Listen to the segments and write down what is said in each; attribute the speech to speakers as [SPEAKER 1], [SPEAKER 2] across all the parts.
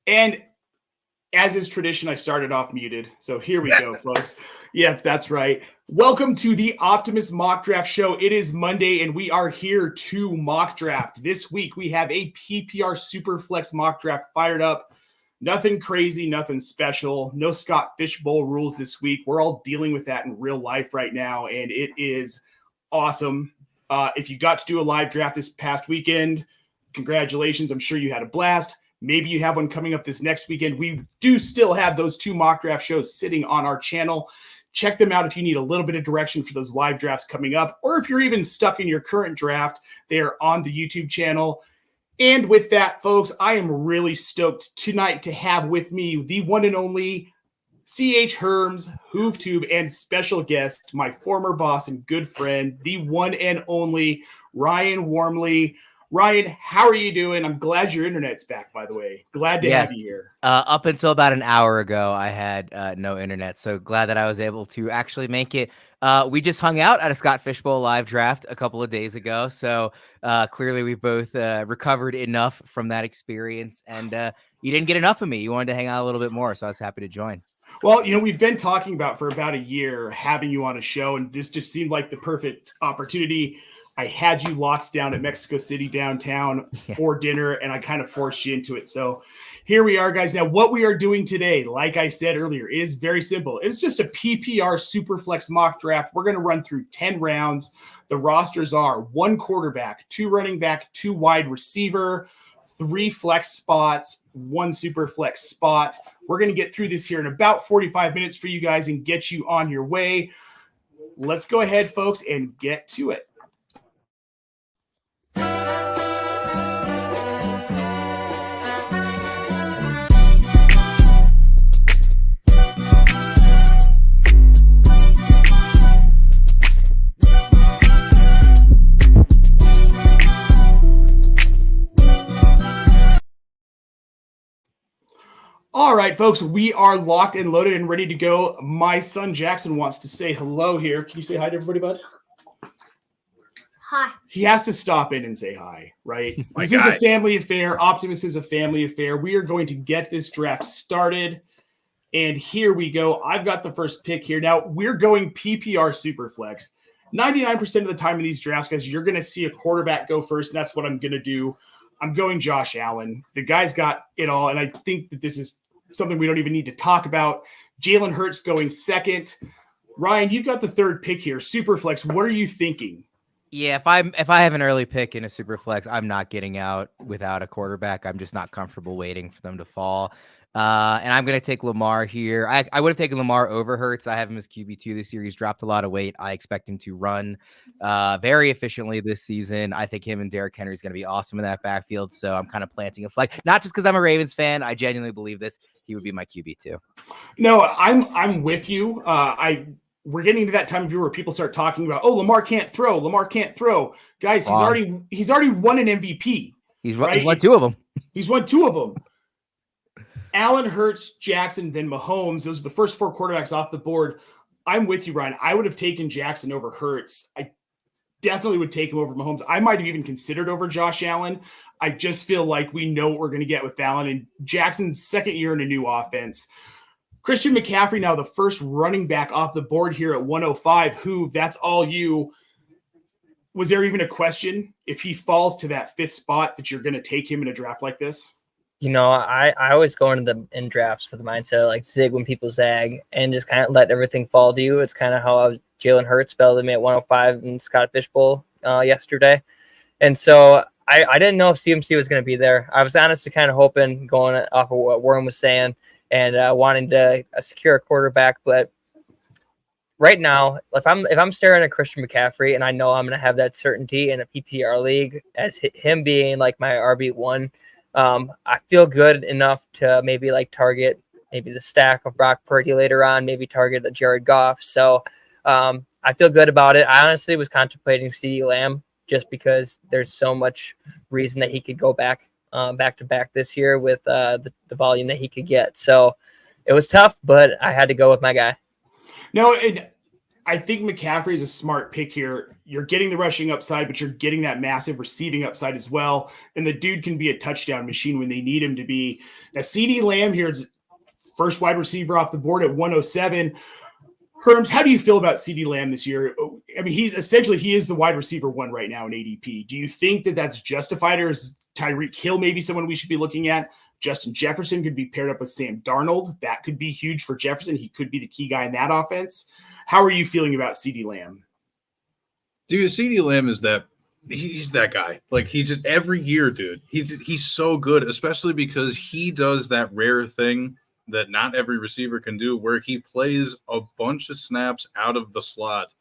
[SPEAKER 1] And as is tradition, I started off muted. So here we go, folks. Yes, that's right. Welcome to the Optimus Mock Draft Show. It is Monday, and we are here to mock draft. This week, we have a PPR Superflex mock draft fired up. Nothing crazy, nothing special. No Scott Fishbowl rules this week. We're all dealing with that in real life right now, and it is awesome. If you got to do a live draft this past weekend, congratulations. I'm sure you had a blast. Maybe you have one coming up this next weekend. We do still have those 2 mock draft shows sitting on our channel. Check them out if you need a little bit of direction for those live drafts coming up, or if you're even stuck in your current draft, they are on the YouTube channel. And with that, folks, I am really stoked tonight to have with me the one and only CH Herms, HoofTube, and special guest, my former boss and good friend, the one and only Ryan Wormley. Ryan, how are you doing? I'm glad your internet's back, by the way. Glad to have you here.
[SPEAKER 2] Up until about an hour ago, I had no internet, so glad that I was able to actually make it. We just hung out at a Scott Fishbowl live draft a couple of days ago, so clearly we both recovered enough from that experience, and you didn't get enough of me. You wanted to hang out a little bit more, so I was happy to join.
[SPEAKER 1] Well, we've been talking about for about a year having you on a show, and this just seemed like the perfect opportunity. I had you locked down at Mexico City downtown for dinner, and I kind of forced you into it. So here we are, guys. Now, what we are doing today, like I said earlier, is very simple. It's just a PPR Superflex mock draft. We're going to run through 10 rounds. The rosters are 1 quarterback, 2 running back, 2 wide receiver, 3 flex spots, 1 Superflex spot. We're going to get through this here in about 45 minutes for you guys and get you on your way. Let's go ahead, folks, and get to it. All right, folks, we are locked and loaded and ready to go. My son Jackson wants to say hello here. Can you say hi to everybody, bud?
[SPEAKER 3] Hi.
[SPEAKER 1] He has to stop in and say hi, right? This is a family affair. Optimus is a family affair. We are going to get this draft started. And here we go. I've got the first pick here. Now, we're going PPR Superflex. 99% of the time in these drafts, guys, you're going to see a quarterback go first, and that's what I'm going to do. I'm going Josh Allen. The guy's got it all, and I think that this is something we don't even need to talk about. Jalen Hurts going second. Ryan, you've got the third pick here. Superflex, what are you thinking?
[SPEAKER 2] Yeah, if I have an early pick in a Superflex, I'm not getting out without a quarterback. I'm just not comfortable waiting for them to fall. And I'm going to take Lamar here. I would have taken Lamar over Hurts. I have him as QB2 this year. He's dropped a lot of weight. I expect him to run very efficiently this season. I think him and Derrick Henry is going to be awesome in that backfield. So I'm kind of planting a flag, not just because I'm a Ravens fan. I genuinely believe this. He would be my QB2.
[SPEAKER 1] No, I'm with you. We're getting to that time of year where people start talking about, Lamar can't throw. Lamar can't throw. Guys, he's already won an MVP.
[SPEAKER 2] He's won 2 of them.
[SPEAKER 1] He's won 2 of them. Allen, Hurts, Jackson, then Mahomes. Those are the first 4 quarterbacks off the board. I'm with you, Ryan. I would have taken Jackson over Hurts. I definitely would take him over Mahomes. I might have even considered over Josh Allen. I just feel like we know what we're going to get with Allen, and Jackson's second year in a new offense. Christian McCaffrey, now the first running back off the board here at 105. Who, that's all you. Was there even a question if he falls to that 5th spot that you're going to take him in a draft like this?
[SPEAKER 4] I always go into in drafts with the mindset of like zig when people zag and just kind of let everything fall to you. It's kind of how Jalen Hurts spelled me at 105 in Scott Fishbowl yesterday. And so I didn't know if CMC was going to be there. I was honestly kind of hoping, going off of what Worm was saying, and wanting to secure a quarterback. But right now, if I'm staring at Christian McCaffrey and I know I'm going to have that certainty in a PPR league as him being like my RB1, I feel good enough to maybe like target maybe the stack of Brock Purdy later on, maybe target the Jared Goff. So I feel good about it. I honestly was contemplating CeeDee Lamb just because there's so much reason that he could go back to back this year with the volume that he could get. So it was tough, but I had to go with my guy.
[SPEAKER 1] No, and I think McCaffrey is a smart pick here. you're getting the rushing upside, but you're getting that massive receiving upside as well. And the dude can be a touchdown machine when they need him to be. Now, CeeDee Lamb here is first wide receiver off the board at 107. Herms, how do you feel about CeeDee Lamb this year? I mean, he is the wide receiver one right now in ADP. Do you think that that's justified, or is Tyreek Hill maybe someone we should be looking at? Justin Jefferson could be paired up with Sam Darnold. That could be huge for Jefferson. He could be the key guy in that offense. How are you feeling about CeeDee Lamb?
[SPEAKER 3] Dude, CeeDee Lamb is he's that guy. Like, he just every year, dude, he's so good, especially because he does that rare thing that not every receiver can do, where he plays a bunch of snaps out of the slot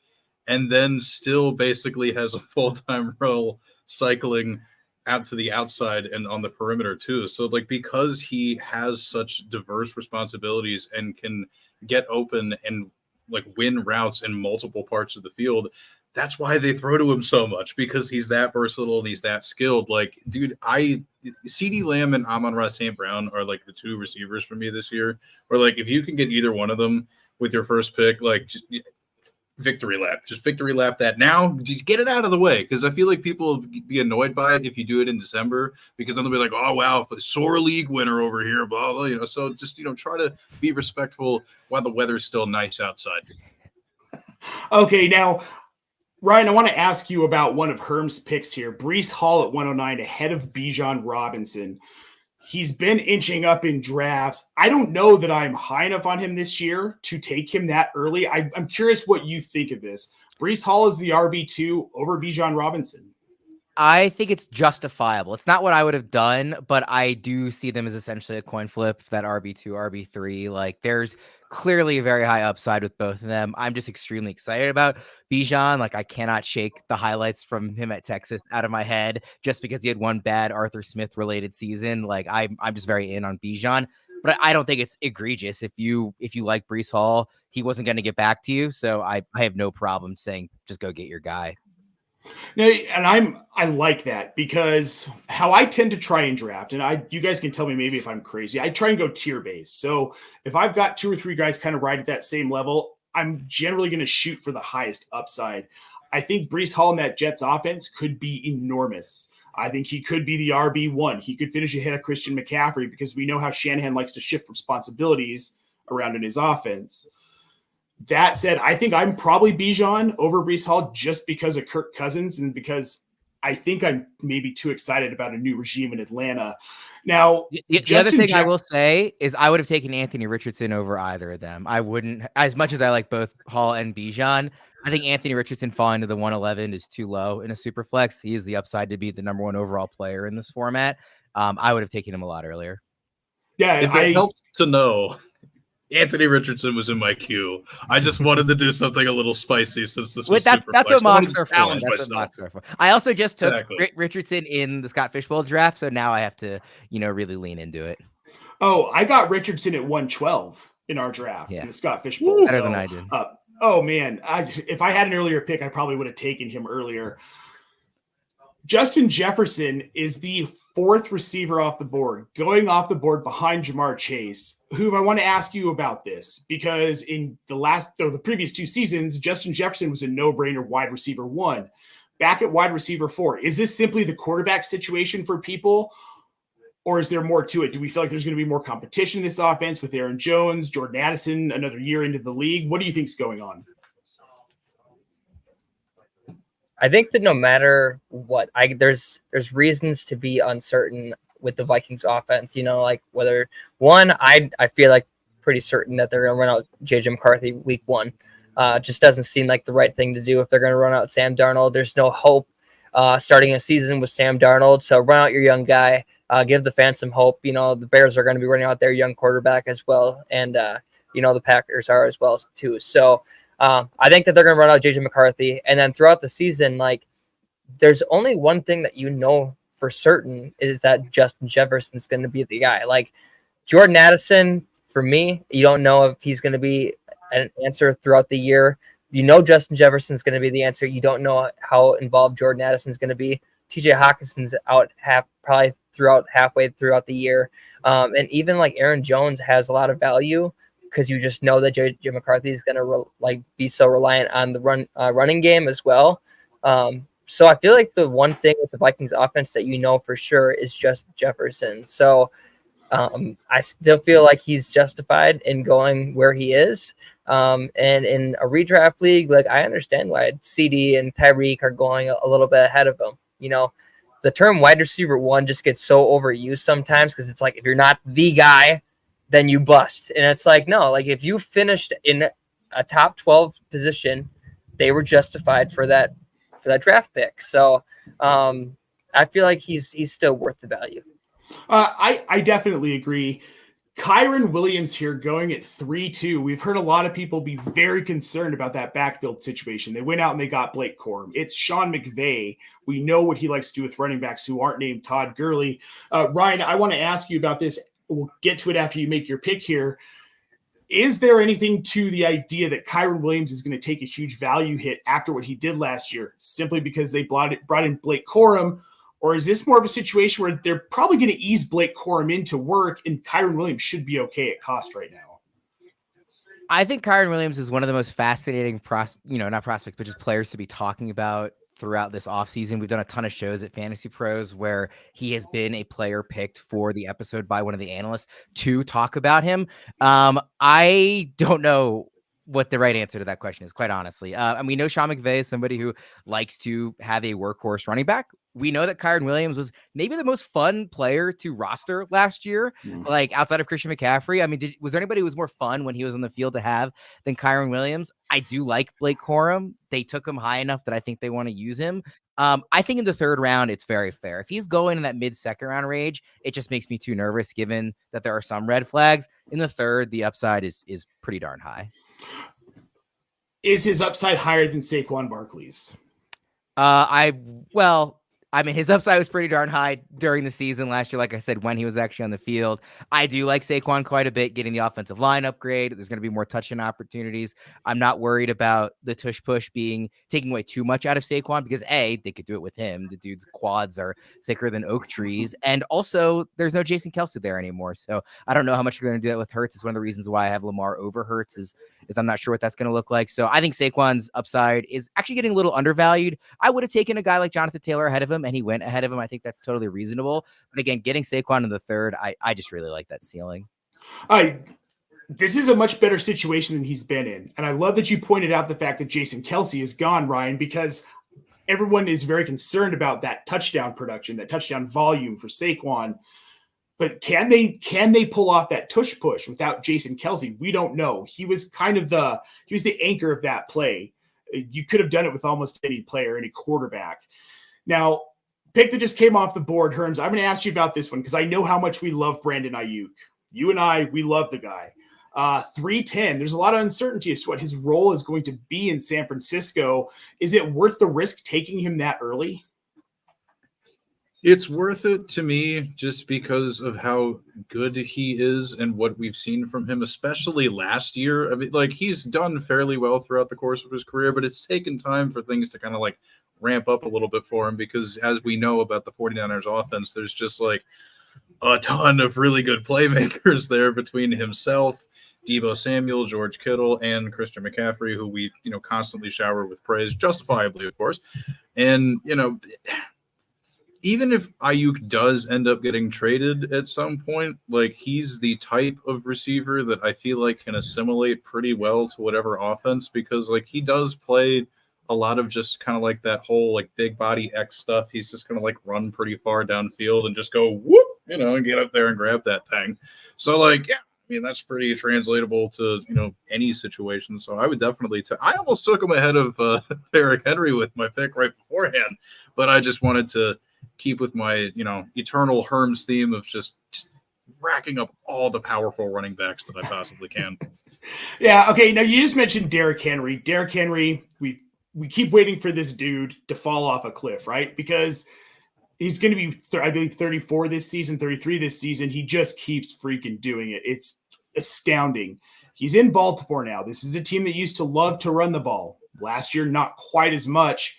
[SPEAKER 3] and then still basically has a full-time role cycling out to the outside and on the perimeter too. So, like, because he has such diverse responsibilities and can get open and like win routes in multiple parts of the field, that's why they throw to him so much, because he's that versatile and he's that skilled. Like, dude, CeeDee Lamb and Amon-Ra St. Brown are like the two receivers for me this year. Or like, if you can get either one of them with your first pick, like, just victory lap that now. Just get it out of the way, because I feel like people will be annoyed by it if you do it in December, because then they'll be like, oh wow, sore league winner over here, blah blah. So just try to be respectful while the weather's still nice outside.
[SPEAKER 1] Okay, now, Ryan, I want to ask you about one of Herm's picks here. Breece Hall at 109 ahead of Bijan Robinson. He's been inching up in drafts. I don't know that I'm high enough on him this year to take him that early. I'm curious what you think of this. Breece Hall is the RB2 over Bijan Robinson.
[SPEAKER 2] I think it's justifiable. It's not what I would have done, but I do see them as essentially a coin flip, that RB2, RB3. Like, there's clearly a very high upside with both of them. I'm just extremely excited about Bijan. Like, I cannot shake the highlights from him at Texas out of my head just because he had one bad Arthur Smith related season. Like, I'm just very in on Bijan, but I don't think it's egregious. If you like Breece Hall, he wasn't going to get back to you. So I have no problem saying, just go get your guy.
[SPEAKER 1] Now, and I like that, because how I tend to try and draft, and you guys can tell me maybe if I'm crazy, I try and go tier based. So if I've got two or three guys kind of right at that same level, I'm generally going to shoot for the highest upside. I think Breece Hall in that Jets offense could be enormous. I think he could be the RB1. He could finish ahead of Christian McCaffrey, because we know how Shanahan likes to shift responsibilities around in his offense. That said, I think I'm probably Bijan over Breece Hall just because of Kirk Cousins, and because I think I'm maybe too excited about a new regime in Atlanta. Now,
[SPEAKER 2] the other thing I will say is I would have taken Anthony Richardson over either of them. I wouldn't, as much as I like both Hall and Bijan, I think Anthony Richardson falling to the 111 is too low in a super flex. He has the upside to be the number one overall player in this format. I would have taken him a lot earlier.
[SPEAKER 1] Yeah,
[SPEAKER 3] it helps to know Anthony Richardson was in my queue. I just wanted to do something a little spicy since this was
[SPEAKER 2] that's what mocks are for.
[SPEAKER 3] That's what
[SPEAKER 2] mocks are for. I also just took Richardson in the Scott Fishbowl draft, so now I have to, really lean into it.
[SPEAKER 1] Oh, I got Richardson at 112 in our draft in the Scott Fishbowl.
[SPEAKER 2] Better than I did.
[SPEAKER 1] Oh man, if I had an earlier pick, I probably would have taken him earlier. Justin Jefferson is the fourth receiver off the board, going off the board behind Jamar Chase, who I want to ask you about this, because in the previous two seasons, Justin Jefferson was a no-brainer wide receiver 1. Back at wide receiver 4, is this simply the quarterback situation for people, or is there more to it? Do we feel like there's going to be more competition in this offense with Aaron Jones, Jordan Addison, another year into the league? What do you think is going on?
[SPEAKER 4] I think that no matter what, there's reasons to be uncertain with the Vikings offense. Like whether I feel like pretty certain that they're going to run out JJ McCarthy week 1. Just doesn't seem like the right thing to do if they're going to run out Sam Darnold. There's no hope starting a season with Sam Darnold. So run out your young guy, give the fans some hope. The Bears are going to be running out their young quarterback as well, and the Packers are as well too. So. I think that they're going to run out JJ McCarthy. And then throughout the season, like, there's only one thing that for certain is that Justin Jefferson's going to be the guy. Like, Jordan Addison, for me, you don't know if he's going to be an answer throughout the year. Justin Jefferson's going to be the answer. You don't know how involved Jordan Addison's going to be. TJ Hawkinson's out probably halfway throughout the year. And even like Aaron Jones has a lot of value, because you just know that JJ McCarthy is going to be so reliant on the running game as well. So I feel like the one thing with the Vikings offense that for sure is just Jefferson. So I still feel like he's justified in going where he is. And in a redraft league, like I understand why CD and Tyreek are going a little bit ahead of him. The term wide receiver one just gets so overused sometimes because it's like if you're not the guy, then you bust. And it's like, no, like if you finished in a top 12 position, they were justified for that draft pick. So I feel like he's still worth the value.
[SPEAKER 1] I definitely agree. Kyren Williams here going at 3-2. We've heard a lot of people be very concerned about that backfield situation. They went out and they got Blake Corum. It's Sean McVay. We know what he likes to do with running backs who aren't named Todd Gurley. Ryan, I want to ask you about this. We'll get to it after you make your pick here. Is there anything to the idea that Kyren Williams is going to take a huge value hit after what he did last year, simply because they brought in Blake Corum? Or is this more of a situation where they're probably going to ease Blake Corum into work and Kyren Williams should be okay at cost right now?
[SPEAKER 2] I think Kyren Williams is one of the most fascinating not prospects, but just players to be talking about throughout this offseason. We've done a ton of shows at Fantasy Pros where he has been a player picked for the episode by one of the analysts to talk about him. I don't know what the right answer to that question is, quite honestly. And we know Sean McVay is somebody who likes to have a workhorse running back. We know that Kyren Williams was maybe the most fun player to roster last year, like outside of Christian McCaffrey. I mean, was there anybody who was more fun when he was on the field to have than Kyren Williams? I do like Blake Corum. They took him high enough that I think they want to use him. I think in the third round, it's very fair. If he's going in that mid-second round range, it just makes me too nervous given that there are some red flags. In the third, the upside is pretty darn high.
[SPEAKER 1] Is his upside higher than Saquon Barkley's?
[SPEAKER 2] His upside was pretty darn high during the season last year. Like I said, when he was actually on the field, I do like Saquon quite a bit, getting the offensive line upgrade. There's going to be more touchdown opportunities. I'm not worried about the tush push taking away too much out of Saquon because they could do it with him. The dude's quads are thicker than oak trees. And also there's no Jason Kelce there anymore. So I don't know how much you're going to do that with Hurts. It's one of the reasons why I have Lamar over Hurts is I'm not sure what that's going to look like. So I think Saquon's upside is actually getting a little undervalued. I would have taken a guy like Jonathan Taylor ahead of him, and he went ahead of him. I think that's totally reasonable. But again, getting Saquon in the third, I just really like that ceiling.
[SPEAKER 1] This is a much better situation than he's been in. And I love that you pointed out the fact that Jason Kelce is gone, Ryan, because everyone is very concerned about that touchdown production, that touchdown volume for Saquon. But can they pull off that tush push without Jason Kelce? We don't know. He was the anchor of that play. You could have done it with almost any player, any quarterback. Now, pick that just came off the board, Herms. I'm going to ask you about this one because I know how much we love Brandon Ayuk. You and I, we love the guy. 310. There's a lot of uncertainty as to what his role is going to be in San Francisco. Is it worth the risk taking him that early?
[SPEAKER 3] It's worth it to me just because of how good he is and what we've seen from him, especially last year. I mean, like, he's done fairly well throughout the course of his career, but it's taken time for things to kind of like ramp up a little bit for him because as we know about the 49ers offense, there's just like a ton of really good playmakers there between himself, Deebo Samuel, George Kittle, and Christian McCaffrey, who we, constantly shower with praise, justifiably, of course. And, even if Ayuk does end up getting traded at some point, like, he's the type of receiver that I feel like can assimilate pretty well to whatever offense because, like, he does play a lot of just kind of like that whole, like, big body X stuff. He's just going to, like, run pretty far downfield and just go, whoop, and get up there and grab that thing. So, like, yeah, I mean, that's pretty translatable to, any situation. So I would definitely I almost took him ahead of Derrick Henry with my pick right beforehand, but I just wanted to keep with my, eternal Herms theme of just racking up all the powerful running backs that I possibly can.
[SPEAKER 1] Yeah. Okay. Now you just mentioned Derrick Henry. Derrick Henry, we keep waiting for this dude to fall off a cliff, right? Because he's going to be, I believe, 34 this season, 33 this season. He just keeps freaking doing it. It's astounding. He's in Baltimore now. This is a team that used to love to run the ball. Last year, not quite as much.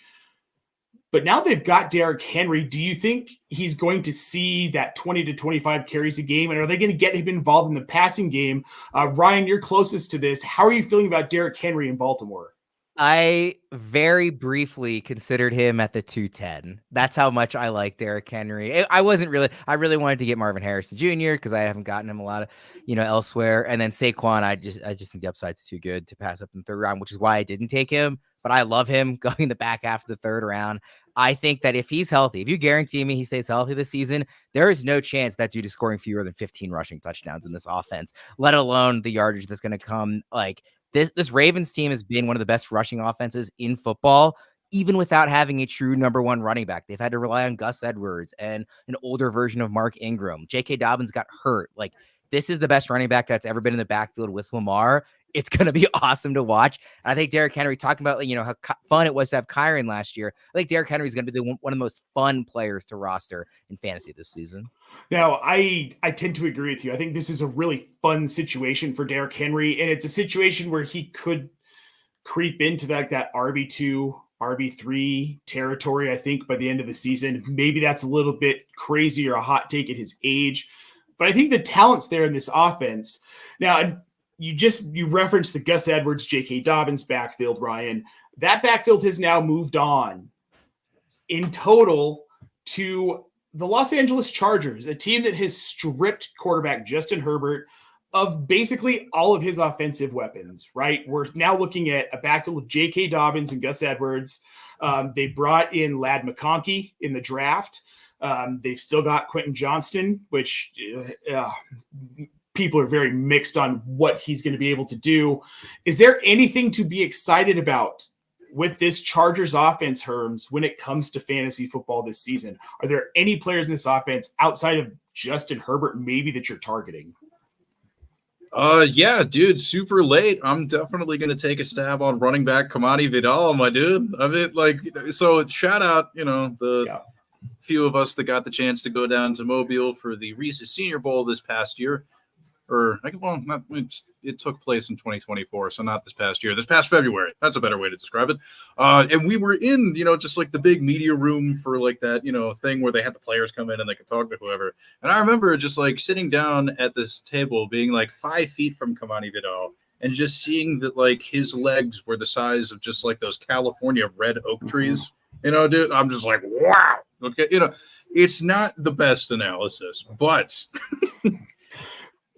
[SPEAKER 1] But now they've got Derrick Henry. Do you think he's going to see that 20 to 25 carries a game? And are they going to get him involved in the passing game? Ryan, you're closest to this. How are you feeling about Derrick Henry in Baltimore?
[SPEAKER 2] I very briefly considered him at the 210. That's how much I like Derrick Henry. I really wanted to get Marvin Harrison Jr. because I haven't gotten him a lot of, elsewhere. And then Saquon, I just think the upside's too good to pass up in the third round, which is why I didn't take him. But I love him going in the back half of the third round. I think that if he's healthy, if you guarantee me he stays healthy this season, there is no chance that dude is scoring fewer than 15 rushing touchdowns in this offense, let alone the yardage that's going to come. Like, this Ravens team has been one of the best rushing offenses in football, even without having a true number one running back. They've had to rely on Gus Edwards and an older version of Mark Ingram. J.K. Dobbins got hurt. Like, this is the best running back that's ever been in the backfield with Lamar. It's going to be awesome to watch. And I think Derrick Henry, talking about, how fun it was to have Kyren last year, I think Derrick Henry is going to be one of the most fun players to roster in fantasy this season.
[SPEAKER 1] Now, I tend to agree with you. I think this is a really fun situation for Derrick Henry, and it's a situation where he could creep into that RB2, RB3 territory, I think, by the end of the season. Maybe that's a little bit crazy or a hot take at his age, but I think the talent's there in this offense. Now, you referenced the Gus Edwards, J.K. Dobbins backfield, Ryan. That backfield has now moved on in total to the Los Angeles Chargers, a team that has stripped quarterback Justin Herbert of basically all of his offensive weapons, right? We're now looking at a backfield with J.K. Dobbins and Gus Edwards. They brought in Ladd McConkey in the draft. They've still got Quentin Johnston, which people are very mixed on what he's going to be able to do. Is there anything to be excited about with this Chargers offense, Herms, when it comes to fantasy football this season? Are there any players in this offense outside of Justin Herbert maybe that you're targeting?
[SPEAKER 3] Yeah, dude, super late. I'm definitely going to take a stab on running back Kamani Vidal, my dude. I mean, so shout out, the few of us that got the chance to go down to Mobile for the Reese's Senior Bowl this past year. It took place in 2024, so not this past year, this past February. That's a better way to describe it. And we were in, just like the big media room for like that, thing where they had the players come in and they could talk to whoever. And I remember just like sitting down at this table, being like 5 feet from Kamani Vidal, and just seeing that like his legs were the size of just like those California red oak trees. Dude, I'm just like, wow. Okay, it's not the best analysis, but.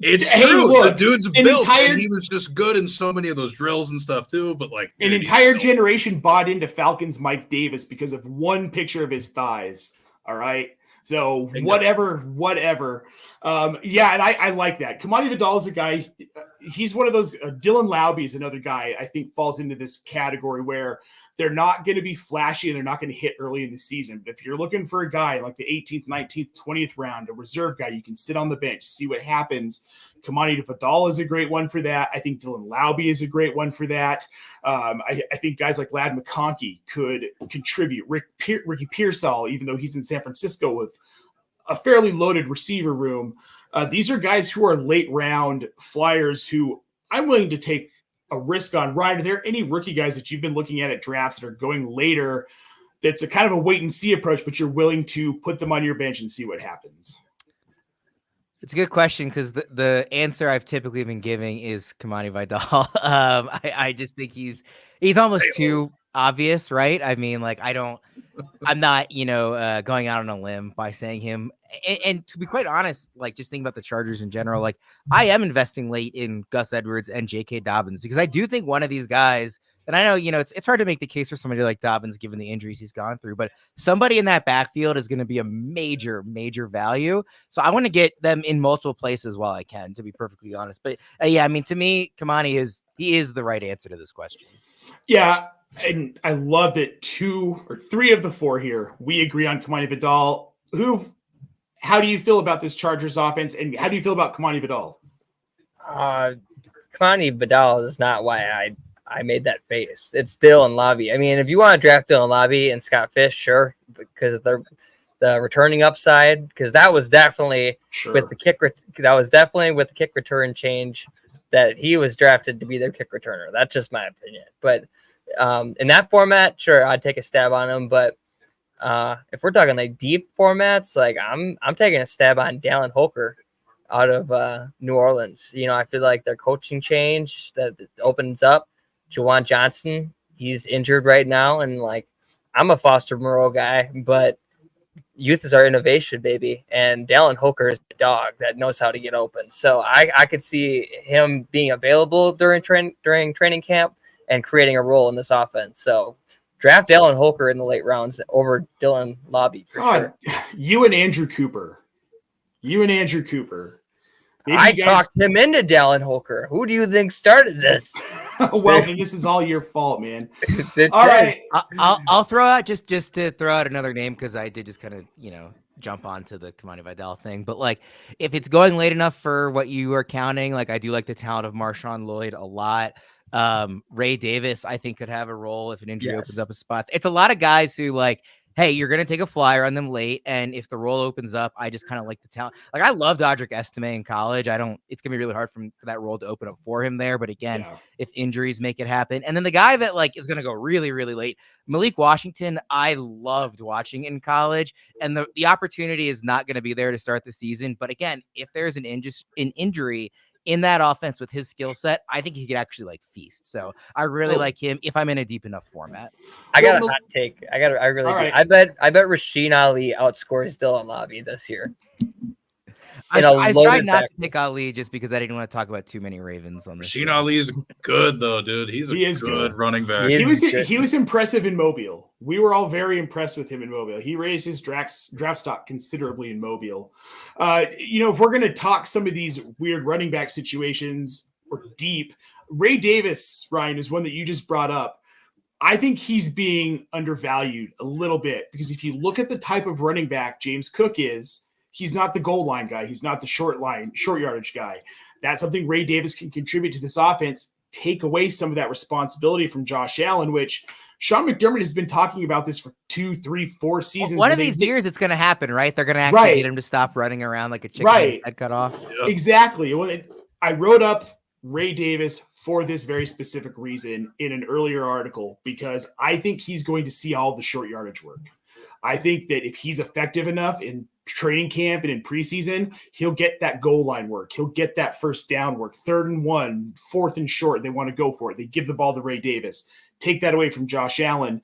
[SPEAKER 3] It's true. Look, the dude's built, and he was just good in so many of those drills and stuff too. But like,
[SPEAKER 1] an entire generation bought into Falcons Mike Davis because of one picture of his thighs. All right, so whatever. Yeah, and I like that. Kamani Vidal is a guy. He's one of those. Dylan Laube is another guy I think falls into this category where they're not going to be flashy and they're not going to hit early in the season. But if you're looking for a guy like the 18th, 19th, 20th round, a reserve guy, you can sit on the bench, see what happens. Kamani Vidal is a great one for that. I think Dylan Laube is a great one for that. I think guys like Ladd McConkey could contribute. Ricky Pearsall, even though he's in San Francisco with a fairly loaded receiver room. These are guys who are late round flyers who I'm willing to take a risk on. Ryan, are there any rookie guys that you've been looking at drafts that are going later that's a kind of a wait and see approach, but you're willing to put them on your bench and see what happens?
[SPEAKER 2] It's a good question because the answer I've typically been giving is Kamani Vidal. I just think he's almost too obvious, right? I mean, like I'm not, going out on a limb by saying him. And to be quite honest, like just thinking about the Chargers in general, like I am investing late in Gus Edwards and J.K. Dobbins because I do think one of these guys, and I know, it's hard to make the case for somebody like Dobbins given the injuries he's gone through, but somebody in that backfield is going to be a major, major value. So I want to get them in multiple places while I can, to be perfectly honest. But yeah, I mean, to me, Kamani is the right answer to this question.
[SPEAKER 1] Yeah. And I love that 2 or 3 of the 4 here, we agree on Kamani Vidal. How do you feel about this Chargers offense, and how do you feel about Kamani Vidal?
[SPEAKER 4] Kamani Vidal is not why I made that face. It's Dylan Laube. I mean, if you want to draft Dylan Laube and Scott Fish, sure, because the returning upside, because that was definitely with the kick. That was definitely with the kick return change that he was drafted to be their kick returner. That's just my opinion, but. In that format, sure, I'd take a stab on him. But if we're talking like deep formats, like I'm taking a stab on Dallin Holker out of New Orleans. I feel like their coaching change that opens up Juwan Johnson he's injured right now, and like I'm a Foster Moreau guy, but youth is our innovation, baby. And Dallin Holker is a dog that knows how to get open. So I could see him being available during training camp and creating a role in this offense. So draft Dallin Holker in the late rounds over Dylan Lobby for sure.
[SPEAKER 1] You and Andrew Cooper. Maybe
[SPEAKER 4] I talked him into Dallin Holker. Who do you think started this?
[SPEAKER 1] Well, then this is all your fault, man. All right.
[SPEAKER 2] I'll throw out just to throw out another name, because I did just kind of, jump onto the Kamani Vidal thing. But like, if it's going late enough for what you are counting, like I do like the talent of Marshawn Lloyd a lot. Ray Davis, I think, could have a role if an injury opens up a spot. It's a lot of guys who like, hey, you're going to take a flyer on them late. And if the role opens up, I just kind of like the talent. Like, I loved Audric Estime in college. It's going to be really hard for that role to open up for him there. But again, if injuries make it happen. And then the guy that like is going to go really, really late, Malik Washington, I loved watching in college. And the opportunity is not going to be there to start the season. But again, if there's an injury in that offense with his skill set, I think he could actually like feast. So I really like him if I'm in a deep enough format.
[SPEAKER 4] I got a hot take. I really do. I bet Rasheen Ali outscores Dylan Lobby this year.
[SPEAKER 2] I tried not to pick Ali just because I didn't want to talk about too many Ravens on this.
[SPEAKER 3] Rasheen Ali's good though, dude. He is good running back.
[SPEAKER 1] He was impressive in Mobile. We were all very impressed with him in Mobile. He raised his draft stock considerably in Mobile. If we're going to talk some of these weird running back situations or deep, Ray Davis, Ryan, is one that you just brought up. I think he's being undervalued a little bit, because if you look at the type of running back James Cook is, he's not the goal line guy. He's not the short yardage guy. That's something Ray Davis can contribute to this offense, take away some of that responsibility from Josh Allen, which Sean McDermott has been talking about this for 2, 3, 4 seasons.
[SPEAKER 2] One of these years it's going to happen, right? They're going to actually get him to stop running around like a chicken head cut off.
[SPEAKER 1] Yep. Exactly. Well, I wrote up Ray Davis for this very specific reason in an earlier article, because I think he's going to see all the short yardage work. I think that if he's effective enough in training camp and in preseason, he'll get that goal line work. He'll get that first down work, 3rd and 1, 4th and short. They want to go for it. They give the ball to Ray Davis, take that away from Josh Allen.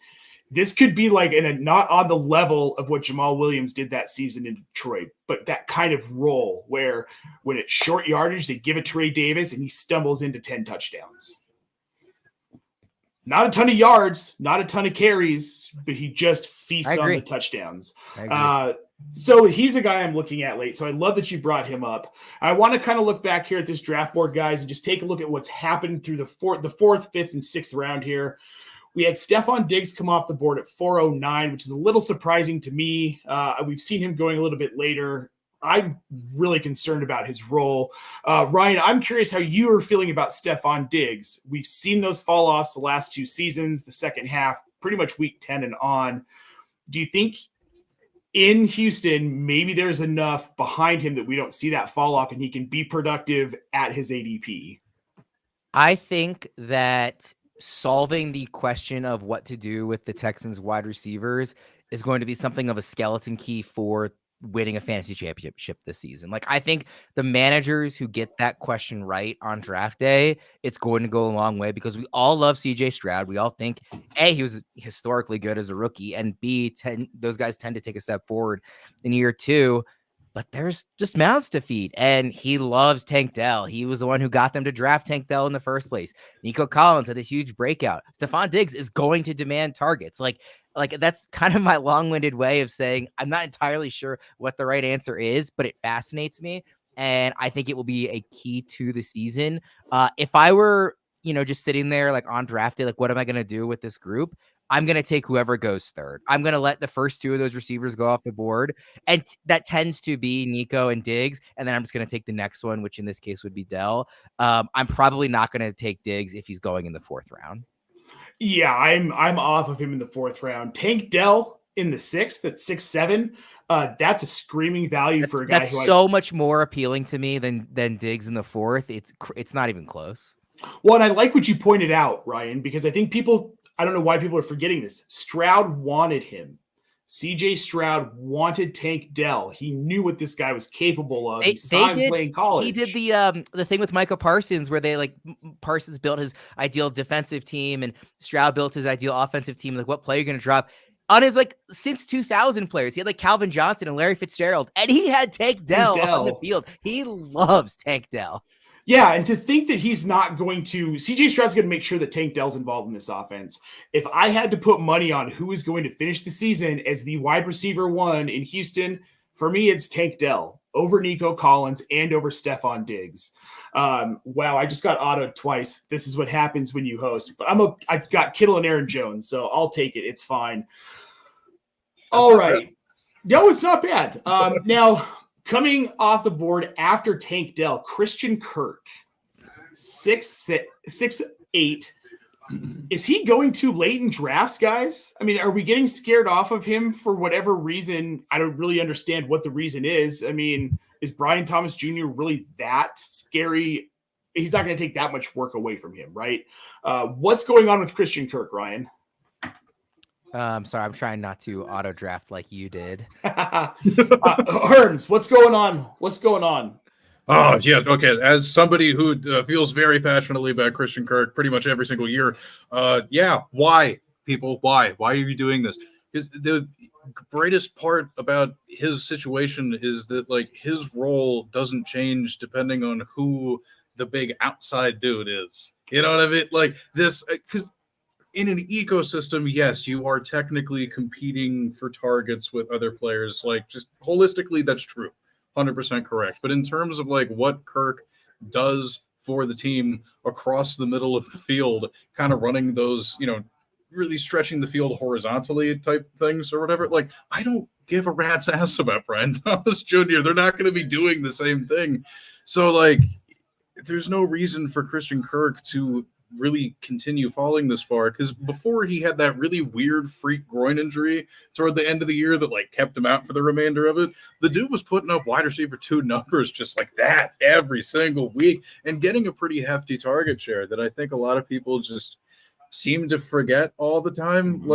[SPEAKER 1] This could be like not on the level of what Jamal Williams did that season in Detroit, but that kind of role where when it's short yardage, they give it to Ray Davis and he stumbles into 10 touchdowns. Not a ton of yards, not a ton of carries, but he just feasts on the touchdowns. So he's a guy I'm looking at late. So I love that you brought him up. I want to kind of look back here at this draft board, guys, and just take a look at what's happened through the 4th, 5th, and 6th round here. We had Stephon Diggs come off the board at 409, which is a little surprising to me. We've seen him going a little bit later. I'm really concerned about his role. Ryan, I'm curious how you are feeling about Stephon Diggs. We've seen those fall-offs the last 2 seasons, the second half, pretty much week 10 and on. Do you think in Houston, maybe there's enough behind him that we don't see that fall-off and he can be productive at his ADP?
[SPEAKER 2] I think that solving the question of what to do with the Texans wide receivers is going to be something of a skeleton key for winning a fantasy championship this season. Like, I think the managers who get that question right on draft day, it's going to go a long way, because we all love CJ Stroud. We all think, A, he was historically good as a rookie, and B, those guys tend to take a step forward in year 2. But there's just mouths to feed. And he loves Tank Dell. He was the one who got them to draft Tank Dell in the first place. Nico Collins had this huge breakout. Stephon Diggs is going to demand targets. Like that's kind of my long-winded way of saying I'm not entirely sure what the right answer is, but it fascinates me. And I think it will be a key to the season. If I were, just sitting there like on draft day, like what am I going to do with this group? I'm going to take whoever goes 3rd. I'm going to let the first 2 of those receivers go off the board. And that tends to be Nico and Diggs. And then I'm just going to take the next one, which in this case would be Dell. I'm probably not going to take Diggs if he's going in the 4th round.
[SPEAKER 1] Yeah, I'm off of him in the 4th round. Tank Dell in the 6th at 6'7". That's a screaming value for a guy
[SPEAKER 2] that's so much more appealing to me than Diggs in the 4th. It's not even close.
[SPEAKER 1] Well, and I like what you pointed out, Ryan, because I think I don't know why people are forgetting this. Stroud wanted him. CJ Stroud wanted Tank Dell. He knew what this guy was capable of. He
[SPEAKER 2] They
[SPEAKER 1] saw him
[SPEAKER 2] did.
[SPEAKER 1] playing college.
[SPEAKER 2] He did the thing with Micah Parsons where they Parsons built his ideal defensive team and Stroud built his ideal offensive team. Like, what play are you going to drop on his since 2000 players? He had Calvin Johnson and Larry Fitzgerald, and he had Tank Dell on the field. He loves Tank Dell.
[SPEAKER 1] Yeah, and to think that he's not going to – CJ Stroud's going to make sure that Tank Dell's involved in this offense. If I had to put money on who is going to finish the season as the wide receiver one in Houston, for me it's Tank Dell over Nico Collins and over Stephon Diggs. Wow, I just got autoed twice. This is what happens when you host. But I've got Kittle and Aaron Jones, so I'll take it. It's fine. All right. No, it's not bad. Now – coming off the board after Tank Dell, Christian Kirk, 6'8". Is he going too late in drafts, guys? I mean, are we getting scared off of him for whatever reason? I don't really understand what the reason is. I mean, is Brian Thomas Jr. really that scary? He's not going to take that much work away from him, right? What's going on with Christian Kirk, Ryan?
[SPEAKER 2] Sorry, I'm trying not to auto draft like you did.
[SPEAKER 1] Herms, what's going on? What's going on?
[SPEAKER 3] Oh, yeah. Okay. As somebody who feels very passionately about Christian Kirk pretty much every single year. Yeah. Why, people? Why? Why are you doing this? The greatest part about his situation is that his role doesn't change depending on who the big outside dude is. You know what I mean? Because in an ecosystem, yes, you are technically competing for targets with other players. Just holistically, that's true. 100% correct. But in terms of what Kirk does for the team across the middle of the field, kind of running those, really stretching the field horizontally type things or whatever, I don't give a rat's ass about Brian Thomas Jr. They're not going to be doing the same thing. So there's no reason for Christian Kirk to really continue falling this far, because before he had that really weird freak groin injury toward the end of the year that kept him out for the remainder of it, the dude was putting up wide receiver 2 numbers just like that every single week and getting a pretty hefty target share that I think a lot of people just seem to forget all the time.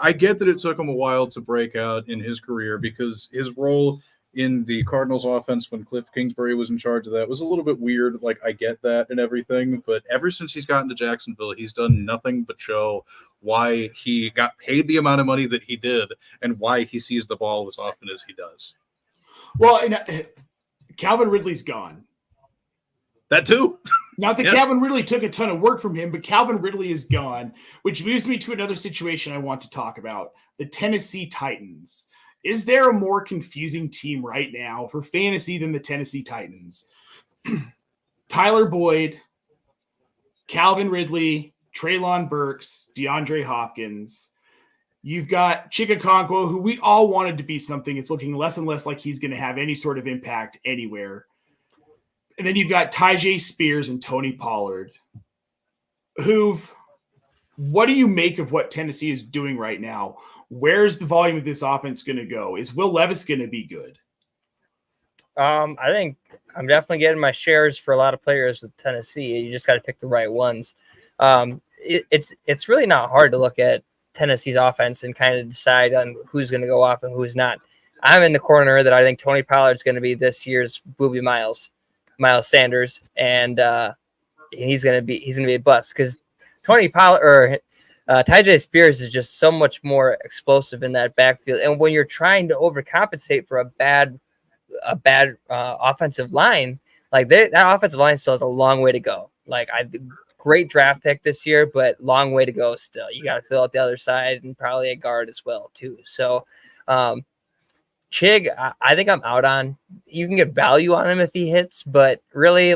[SPEAKER 3] I get that it took him a while to break out in his career because his role in the Cardinals offense when Cliff Kingsbury was in charge of that was a little bit weird. I get that and everything, but ever since he's gotten to Jacksonville, he's done nothing but show why he got paid the amount of money that he did and why he sees the ball as often as he does.
[SPEAKER 1] Well, Calvin Ridley's gone.
[SPEAKER 3] That too.
[SPEAKER 1] Not that Calvin Ridley took a ton of work from him, but Calvin Ridley is gone, which moves me to another situation I want to talk about, the Tennessee Titans. Is there a more confusing team right now for fantasy than the Tennessee Titans? Tyler Boyd, Calvin Ridley, Treylon Burks, DeAndre Hopkins. You've got Chikakonkwo, who we all wanted to be something. It's looking less and less like he's going to have any sort of impact anywhere. And then you've got Tyjae Spears and Tony Pollard. What do you make of what Tennessee is doing right now? Where's the volume of this offense going to go? Is Will Levis going to be good?
[SPEAKER 4] I think I'm definitely getting my shares for a lot of players with Tennessee. You just got to pick the right ones. It's really not hard to look at Tennessee's offense and kind of decide on who's going to go off and who's not. I'm in the corner that I think Tony Pollard's going to be this year's Booby Miles Sanders, and he's going to be a bust because Tony Pollard or Tyjae Spears is just so much more explosive in that backfield. And when you're trying to overcompensate for a bad offensive line, that offensive line still has a long way to go. Great draft pick this year, but long way to go still. You got to fill out the other side and probably a guard as well too. So Chig, I think I'm out on. You can get value on him if he hits, but really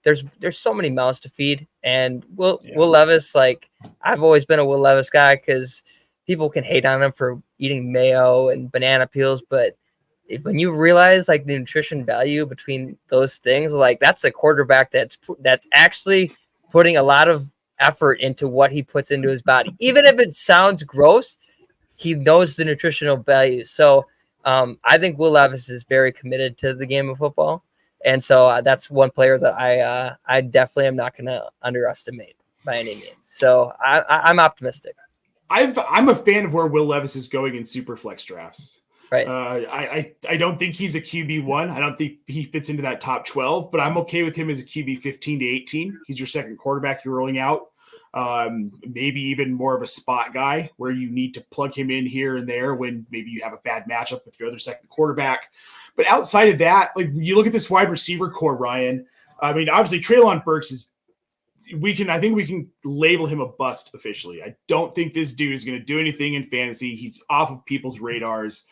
[SPEAKER 4] there's so many mouths to feed. And Will Levis, I've always been a Will Levis guy because people can hate on him for eating mayo and banana peels, but when you realize the nutrition value between those things, that's a quarterback that's actually putting a lot of effort into what he puts into his body. Even if it sounds gross, he knows the nutritional value. So I think Will Levis is very committed to the game of football. And so that's one player that I definitely am not going to underestimate by any means. So I'm optimistic.
[SPEAKER 1] I'm a fan of where Will Levis is going in super flex drafts.
[SPEAKER 4] Right.
[SPEAKER 1] I don't think he's a QB1. I don't think he fits into that top 12, but I'm okay with him as a QB 15 to 18. He's your second quarterback you're rolling out. Maybe even more of a spot guy where you need to plug him in here and there when maybe you have a bad matchup with your other second quarterback. But outside of that, like you look at this wide receiver core, Ryan. I mean, obviously Treylon Burks is. I think we can label him a bust officially. I don't think this dude is going to do anything in fantasy. He's off of people's radars.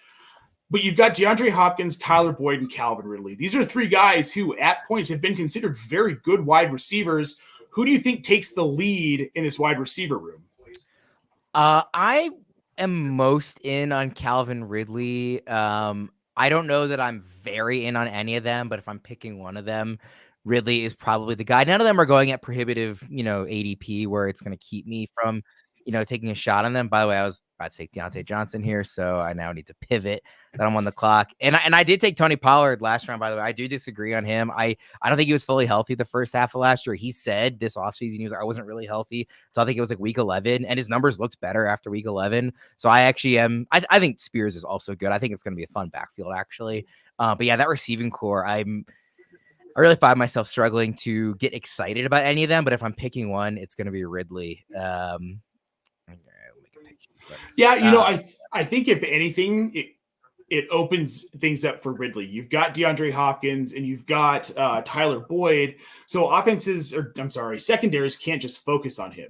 [SPEAKER 1] But you've got DeAndre Hopkins, Tyler Boyd, and Calvin Ridley. These are three guys who at points have been considered very good wide receivers. Who do you think takes the lead in this wide receiver room?
[SPEAKER 2] I am most in on Calvin Ridley. I don't know that I'm very in on any of them, but if I'm picking one of them, Ridley is probably the guy. None of them are going at prohibitive, ADP where it's going to keep me from, taking a shot on them. By the way, I was about to take Deontay Johnson here, so I now need to pivot that I'm on the clock. And I did take Tony Pollard last round, by the way. I do disagree on him. I don't think he was fully healthy the first half of last year. He said this offseason he was I wasn't really healthy. So I think it was like week 11, and his numbers looked better after week 11. So I actually am. I think Spears is also good. I think it's going to be a fun backfield, actually. But yeah, that receiving core, I really find myself struggling to get excited about any of them, but if I'm picking one, it's going to be Ridley.
[SPEAKER 1] Yeah, I think if anything, it opens things up for Ridley. You've got DeAndre Hopkins and you've got Tyler Boyd. So secondaries can't just focus on him.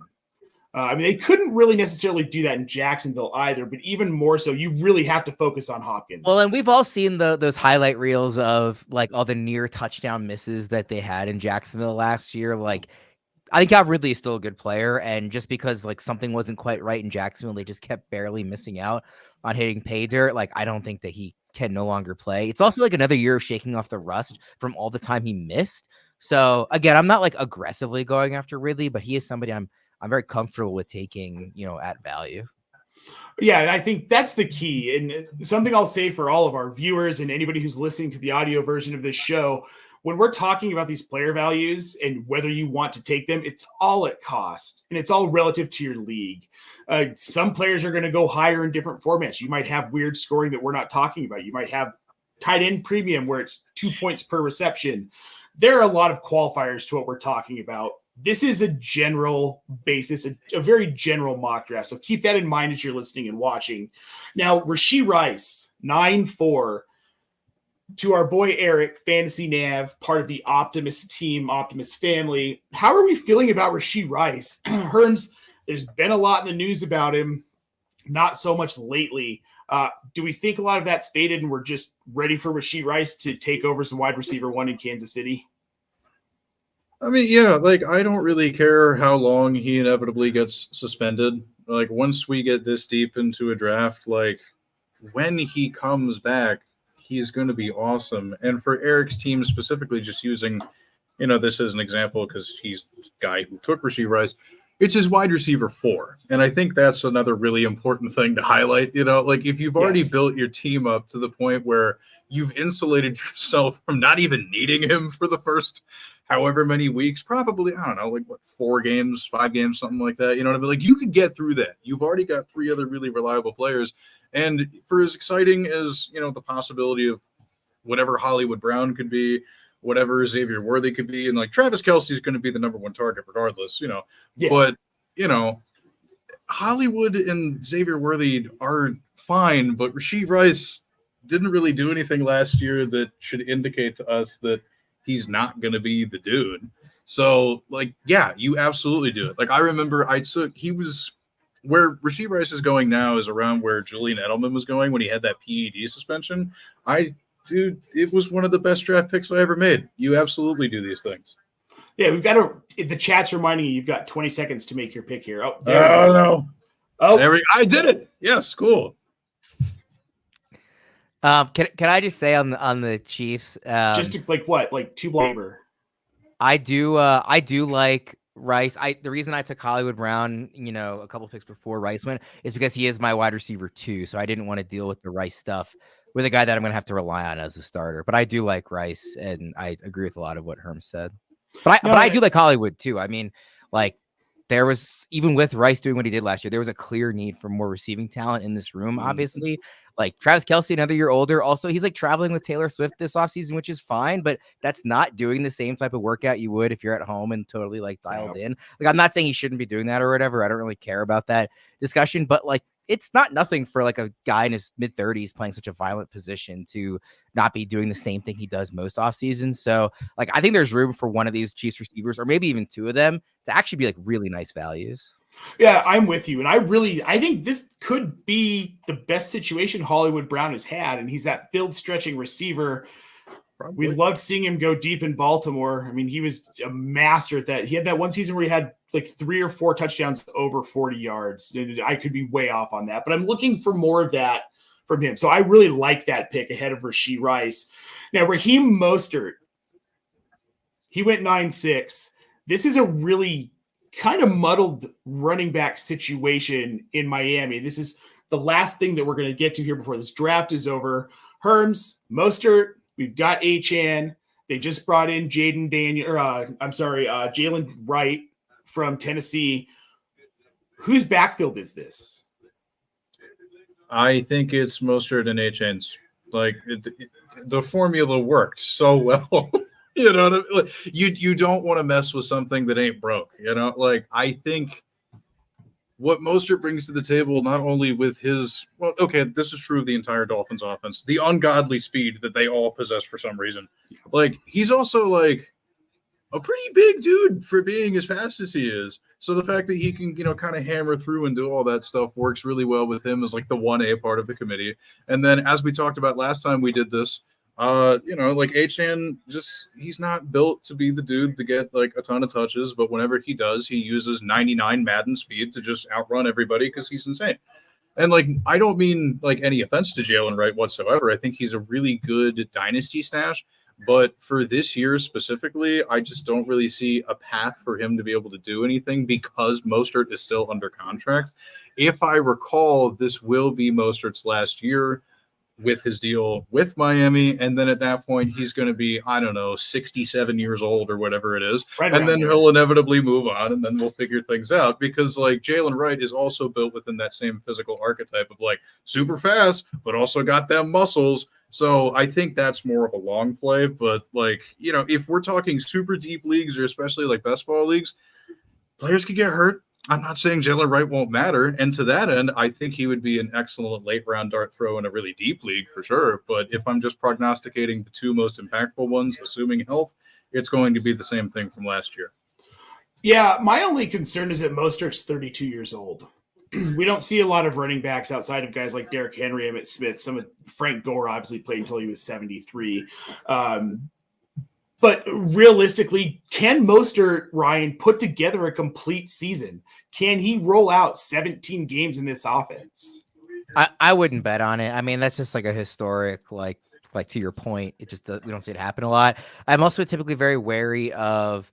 [SPEAKER 1] They couldn't really necessarily do that in Jacksonville either, but even more so, you really have to focus on Hopkins.
[SPEAKER 2] Well, and we've all seen those highlight reels of like all the near touchdown misses that they had in Jacksonville last year. Like, I think Calvin Ridley is still a good player, and just because like something wasn't quite right in Jacksonville, they just kept barely missing out on hitting pay dirt. Like, I don't think that he can no longer play. It's also like another year of shaking off the rust from all the time he missed. So again, I'm not like aggressively going after Ridley, but he is somebody I'm very comfortable with taking, at value.
[SPEAKER 1] Yeah, and I think that's the key. And something I'll say for all of our viewers and anybody who's listening to the audio version of this show, when we're talking about these player values and whether you want to take them, it's all at cost and it's all relative to your league. Some players are going to go higher in different formats. You might have weird scoring that we're not talking about. You might have tight end premium where it's 2 points per reception. There are a lot of qualifiers to what we're talking about. This is a general basis, a very general mock draft. So keep that in mind as you're listening and watching. Now, Rashee Rice, 9-4, to our boy Eric, Fantasy Nav, part of the Optimus team, Optimus family. How are we feeling about Rashee Rice? Herms, there's been a lot in the news about him, not so much lately. Do we think a lot of that's faded and we're just ready for Rashee Rice to take over some wide receiver one in Kansas City?
[SPEAKER 3] I mean, yeah, like I don't really care how long he inevitably gets suspended. Like once we get this deep into a draft, like when he comes back, he's going to be awesome. And for Eric's team specifically, just using, this as an example because he's the guy who took Rashee Rice, it's his wide receiver 4. And I think that's another really important thing to highlight. Like if you've already built your team up to the point where you've insulated yourself from not even needing him for the first however many weeks, probably, I don't know, like 4 games, 5 games, something like that. You know what I mean? Like you could get through that. You've already got 3 other really reliable players. And for as exciting as, the possibility of whatever Hollywood Brown could be, whatever Xavier Worthy could be, and like Travis Kelce is going to be the number 1 target regardless,
[SPEAKER 1] Yeah.
[SPEAKER 3] But, Hollywood and Xavier Worthy are fine, but Rashee Rice didn't really do anything last year that should indicate to us that he's not going to be the dude. So, like, yeah, you absolutely do it. Like, I remember he was where Rashee Rice is going now is around where Julian Edelman was going when he had that PED suspension. It was one of the best draft picks I ever made. You absolutely do these things.
[SPEAKER 1] Yeah, we've got the chat's reminding you, you've got 20 seconds to make your pick here. Oh,
[SPEAKER 3] no. I did it. Yes, cool.
[SPEAKER 2] Can I just say on the Chiefs,
[SPEAKER 1] just to like 2 blabber.
[SPEAKER 2] I do like Rice. The reason I took Hollywood Brown, a couple picks before Rice went is because he is my wide receiver 2. So I didn't want to deal with the Rice stuff with a guy that I'm going to have to rely on as a starter. But I do like Rice, and I agree with a lot of what Herm said. But I do like Hollywood too. I mean, like there was, even with Rice doing what he did last year, there was a clear need for more receiving talent in this room, obviously. Like Travis Kelce, another year older. Also, he's like traveling with Taylor Swift this offseason, which is fine, but that's not doing the same type of workout you would if you're at home and totally like dialed in. Like, I'm not saying he shouldn't be doing that or whatever. I don't really care about that discussion, but like, it's not nothing for like a guy in his mid 30s playing such a violent position to not be doing the same thing he does most off season. So like, I think there's room for one of these Chiefs receivers, or maybe even two of them, to actually be like really nice values.
[SPEAKER 1] Yeah, I'm with you. And I think this could be the best situation Hollywood Brown has had. And he's that field stretching receiver.
[SPEAKER 3] Probably.
[SPEAKER 1] We loved seeing him go deep in Baltimore. I mean, he was a master at that. He had that one season where he had like 3 or 4 touchdowns over 40 yards. I could be way off on that, but I'm looking for more of that from him. So I really like that pick ahead of Rashee Rice. Now, Raheem Mostert, he went 9-6. This is a really kind of muddled running back situation in Miami. This is the last thing that we're going to get to here before this draft is over. Herms, Mostert, we've got Achane. They just brought in Jalen Wright from Tennessee. Whose backfield is this?
[SPEAKER 3] I think it's Mostert and Achane's. Like the formula worked so well. You know, like, you don't want to mess with something that ain't broke. You know, like I think what Mostert brings to the table, not only with his, well, okay, this is true of the entire Dolphins offense, the ungodly speed that they all possess for some reason. Like he's also like a pretty big dude for being as fast as he is. So the fact that he can, you know, kind of hammer through and do all that stuff works really well with him as like the 1A part of the committee. And then as we talked about last time we did this, you know, like Achane, just he's not built to be the dude to get like a ton of touches, but whenever he does, he uses 99 Madden speed to just outrun everybody because he's insane. And like, I don't mean like any offense to Jalen Wright whatsoever. I think he's a really good dynasty stash, but for this year specifically, I just don't really see a path for him to be able to do anything because Mostert is still under contract. If I recall, this will be Mostert's last year with his deal with Miami, and then at that point he's going to be, I don't know, 67 years old or whatever it is,
[SPEAKER 1] Right,
[SPEAKER 3] and then
[SPEAKER 1] there.
[SPEAKER 3] he'll inevitably move on, and then we'll figure things out, because like Jalen Wright is also built within that same physical archetype of like super fast but also got them muscles. So I think that's more of a long play. But like, you know, if we're talking super deep leagues, or especially like best ball leagues, players could get hurt. I'm not saying Jalen Wright won't matter. And to that end, I think he would be an excellent late round dart throw in a really deep league for sure. But if I'm just prognosticating the two most impactful ones, assuming health, it's going to be the same thing from last year.
[SPEAKER 1] Yeah, my only concern is that Mostert's 32 years old. We don't see a lot of running backs outside of guys like Derrick Henry, Emmitt Smith. Some of Frank Gore obviously played until he was 73. But realistically, can Mostert, Ryan, put together a complete season? Can he roll out 17 games in this offense?
[SPEAKER 2] I wouldn't bet on it. I mean, that's just like a historic, like to your point, it just we don't see it happen a lot. I'm also typically very wary of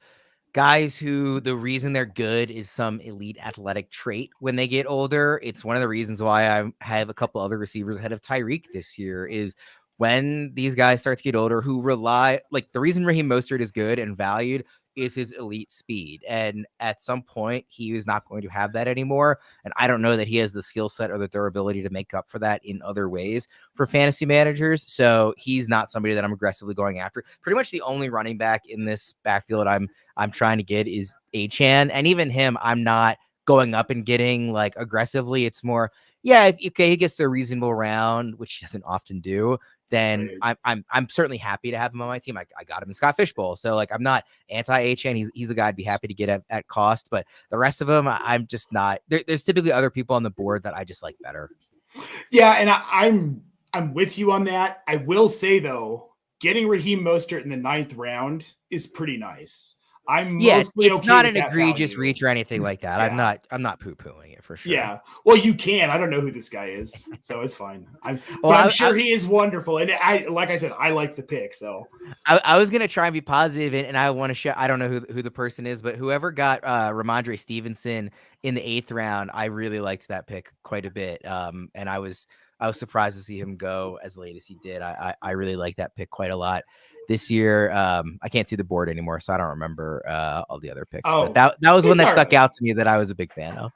[SPEAKER 2] guys who the reason they're good is some elite athletic trait when they get older. It's one of the reasons why I have a couple other receivers ahead of Tyreek this year is when these guys start to get older who rely, like the reason Raheem Mostert is good and valued is his elite speed. And at some point he is not going to have that anymore. And I don't know that he has the skill set or the durability to make up for that in other ways for fantasy managers. So he's not somebody that I'm aggressively going after. Pretty much the only running back in this backfield I'm trying to get is Achane. And even him, I'm not going up and getting like aggressively. It's more, yeah, if he gets to a reasonable round, which he doesn't often do, then I'm certainly happy to have him on my team. I got him in Scott Fishbowl. So like, I'm not anti-Achane. He's a guy I'd be happy to get at cost, but the rest of them, I'm just not. There's typically other people on the board that I just like better.
[SPEAKER 1] Yeah, and I'm with you on that. I will say though, getting Raheem Mostert in the 9th round is pretty nice. It's
[SPEAKER 2] okay not an egregious value. Reach or anything like that.
[SPEAKER 1] Yeah.
[SPEAKER 2] I'm not poo-pooing it for sure.
[SPEAKER 1] Yeah. Well, you can. I don't know who this guy is, so it's fine. I'm sure he is wonderful. And like I said, I like the pick. So
[SPEAKER 2] I was gonna try and be positive, and I want to show. I don't know who the person is, but whoever got Ramondre Stevenson in the 8th round, I really liked that pick quite a bit. And I was I was surprised to see him go as late as he did. I really like that pick quite a lot this year. I can't see the board anymore, so I don't remember all the other picks.
[SPEAKER 1] Oh,
[SPEAKER 2] but that was one that stuck
[SPEAKER 1] right.
[SPEAKER 2] out to me that I was a big fan of.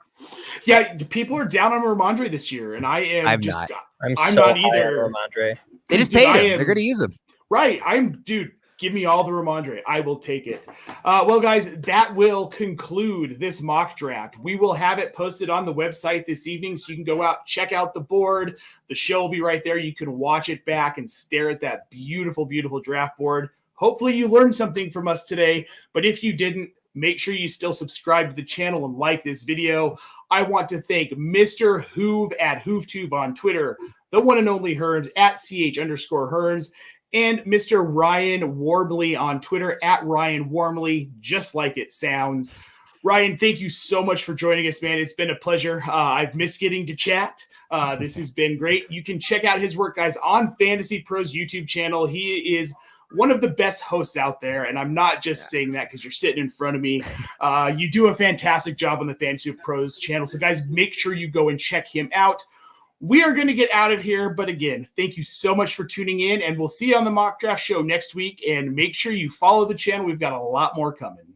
[SPEAKER 1] Yeah, people are down on Ramondre this year, and I am
[SPEAKER 2] I'm
[SPEAKER 1] just
[SPEAKER 2] not.
[SPEAKER 1] I'm
[SPEAKER 4] so
[SPEAKER 1] not
[SPEAKER 4] high
[SPEAKER 1] either.
[SPEAKER 4] on Ramondre.
[SPEAKER 2] They just
[SPEAKER 1] Dude,
[SPEAKER 2] paid
[SPEAKER 1] I
[SPEAKER 2] him.
[SPEAKER 1] am-
[SPEAKER 2] They're going to use him.
[SPEAKER 1] Right. Dude, give me all the Ramondre. I will take it. Well, guys, that will conclude this mock draft. We will have it posted on the website this evening, so you can go out, check out the board. The show will be right there. You can watch it back and stare at that beautiful, beautiful draft board. Hopefully you learned something from us today, but if you didn't, make sure you still subscribe to the channel and like this video. I want to thank Mr. Hoove at HooveTube on Twitter, the one and only Herms at ch_Herms, and Mr. Ryan Warbley on Twitter at Ryan Warmley, just like it sounds. Ryan, thank you so much for joining us, man. It's been a pleasure. I've missed getting to chat. This has been great. You can check out his work, guys, on Fantasy Pros YouTube channel. He is one of the best hosts out there, and I'm not just saying that because you're sitting in front of me. You do a fantastic job on the Fantasy Pros channel, so guys, make sure you go and check him out. We are going to get out of here, but again, thank you so much for tuning in, and we'll see you on the Mock Draft Show next week, and make sure you follow the channel. We've got a lot more coming.